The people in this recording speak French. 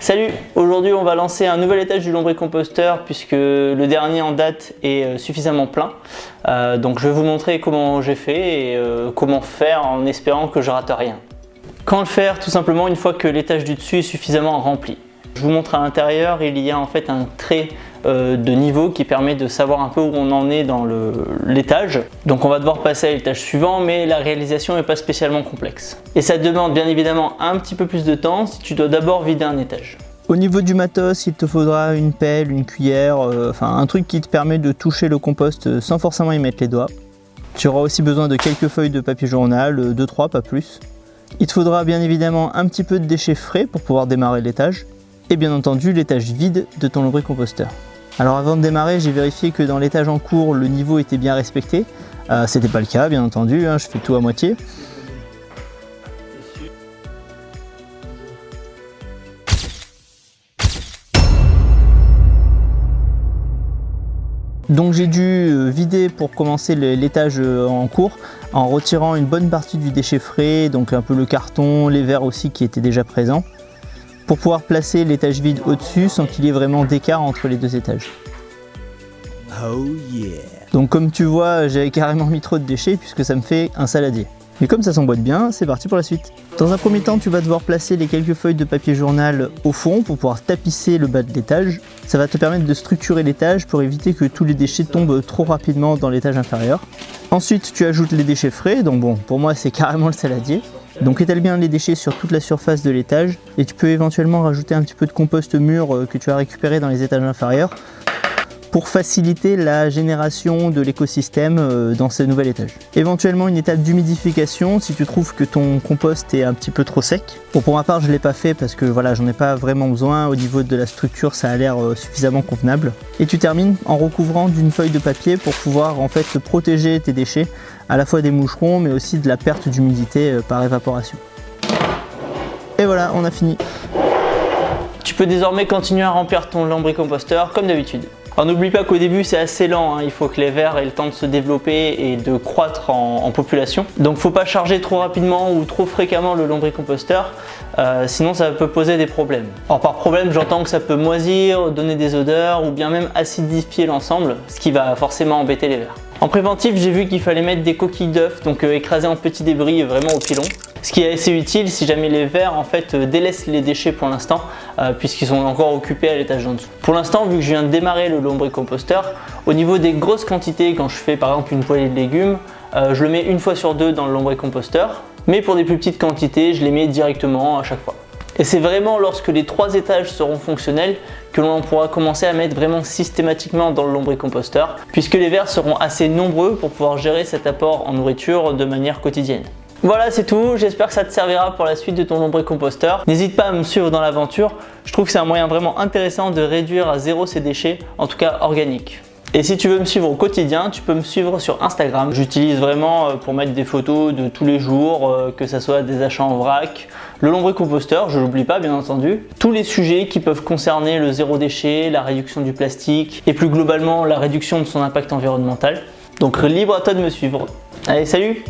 Salut! Aujourd'hui on va lancer un nouvel étage du lombricomposteur puisque le dernier en date est suffisamment plein. Donc je vais vous montrer comment j'ai fait et comment faire en espérant que je rate rien. Quand le faire? Tout simplement une fois que l'étage du dessus est suffisamment rempli. Je vous montre à l'intérieur, il y a en fait un trait de niveau qui permet de savoir un peu où on en est dans l'étage. Donc on va devoir passer à l'étage suivant, mais la réalisation n'est pas spécialement complexe. Et ça demande bien évidemment un petit peu plus de temps si tu dois d'abord vider un étage. Au niveau du matos, il te faudra une pelle, une cuillère, enfin un truc qui te permet de toucher le compost sans forcément y mettre les doigts. Tu auras aussi besoin de quelques feuilles de papier journal, 2-3 pas plus. Il te faudra bien évidemment un petit peu de déchets frais pour pouvoir démarrer l'étage. Et bien entendu l'étage vide de ton lombricomposteur. Alors avant de démarrer, j'ai vérifié que dans l'étage en cours, le niveau était bien respecté. C'était pas le cas, bien entendu, je fais tout à moitié. Donc j'ai dû vider pour commencer l'étage en cours en retirant une bonne partie du déchet frais, donc un peu le carton, les verres aussi qui étaient déjà présents, pour pouvoir placer l'étage vide au-dessus sans qu'il y ait vraiment d'écart entre les deux étages. Oh yeah. Donc comme tu vois, j'avais carrément mis trop de déchets puisque ça me fait un saladier. Mais comme ça s'emboîte bien, c'est parti pour la suite. Dans un premier temps, tu vas devoir placer les quelques feuilles de papier journal au fond pour pouvoir tapisser le bas de l'étage. Ça va te permettre de structurer l'étage pour éviter que tous les déchets tombent trop rapidement dans l'étage inférieur. Ensuite, tu ajoutes les déchets frais, donc bon, pour moi c'est carrément le saladier. Donc étale bien les déchets sur toute la surface de l'étage et tu peux éventuellement rajouter un petit peu de compost mûr que tu as récupéré dans les étages inférieurs pour faciliter la génération de l'écosystème dans ce nouvel étage. Éventuellement une étape d'humidification si tu trouves que ton compost est un petit peu trop sec. Bon, pour ma part je ne l'ai pas fait parce que voilà, j'en ai pas vraiment besoin. Au niveau de la structure ça a l'air suffisamment convenable. Et tu termines en recouvrant d'une feuille de papier pour pouvoir en fait protéger tes déchets à la fois des moucherons mais aussi de la perte d'humidité par évaporation. Et voilà, on a fini. Tu peux désormais continuer à remplir ton lombricomposteur comme d'habitude. Alors n'oublie pas qu'au début c'est assez lent, il faut que les vers aient le temps de se développer et de croître en population. Donc faut pas charger trop rapidement ou trop fréquemment le lombricomposteur, sinon ça peut poser des problèmes. Alors par problème j'entends que ça peut moisir, donner des odeurs ou bien même acidifier l'ensemble, ce qui va forcément embêter les vers. En préventif, j'ai vu qu'il fallait mettre des coquilles d'œufs, donc écrasées en petits débris vraiment au pilon. Ce qui est assez utile si jamais les vers en fait délaissent les déchets pour l'instant, puisqu'ils sont encore occupés à l'étage en dessous. Pour l'instant, vu que je viens de démarrer le lombricomposteur, au niveau des grosses quantités, quand je fais par exemple une poêlée de légumes, je le mets une fois sur deux dans le lombricomposteur. Mais pour des plus petites quantités, je les mets directement à chaque fois. Et c'est vraiment lorsque les 3 étages seront fonctionnels que l'on pourra commencer à mettre vraiment systématiquement dans le lombricomposteur, puisque les vers seront assez nombreux pour pouvoir gérer cet apport en nourriture de manière quotidienne. Voilà, c'est tout, j'espère que ça te servira pour la suite de ton lombricomposteur. N'hésite pas à me suivre dans l'aventure, je trouve que c'est un moyen vraiment intéressant de réduire à zéro ces déchets, en tout cas organiques. Et si tu veux me suivre au quotidien, tu peux me suivre sur Instagram. J'utilise vraiment pour mettre des photos de tous les jours, que ce soit des achats en vrac, le lombricomposteur, je ne l'oublie pas bien entendu, tous les sujets qui peuvent concerner le zéro déchet, la réduction du plastique et plus globalement la réduction de son impact environnemental. Donc libre à toi de me suivre. Allez, salut!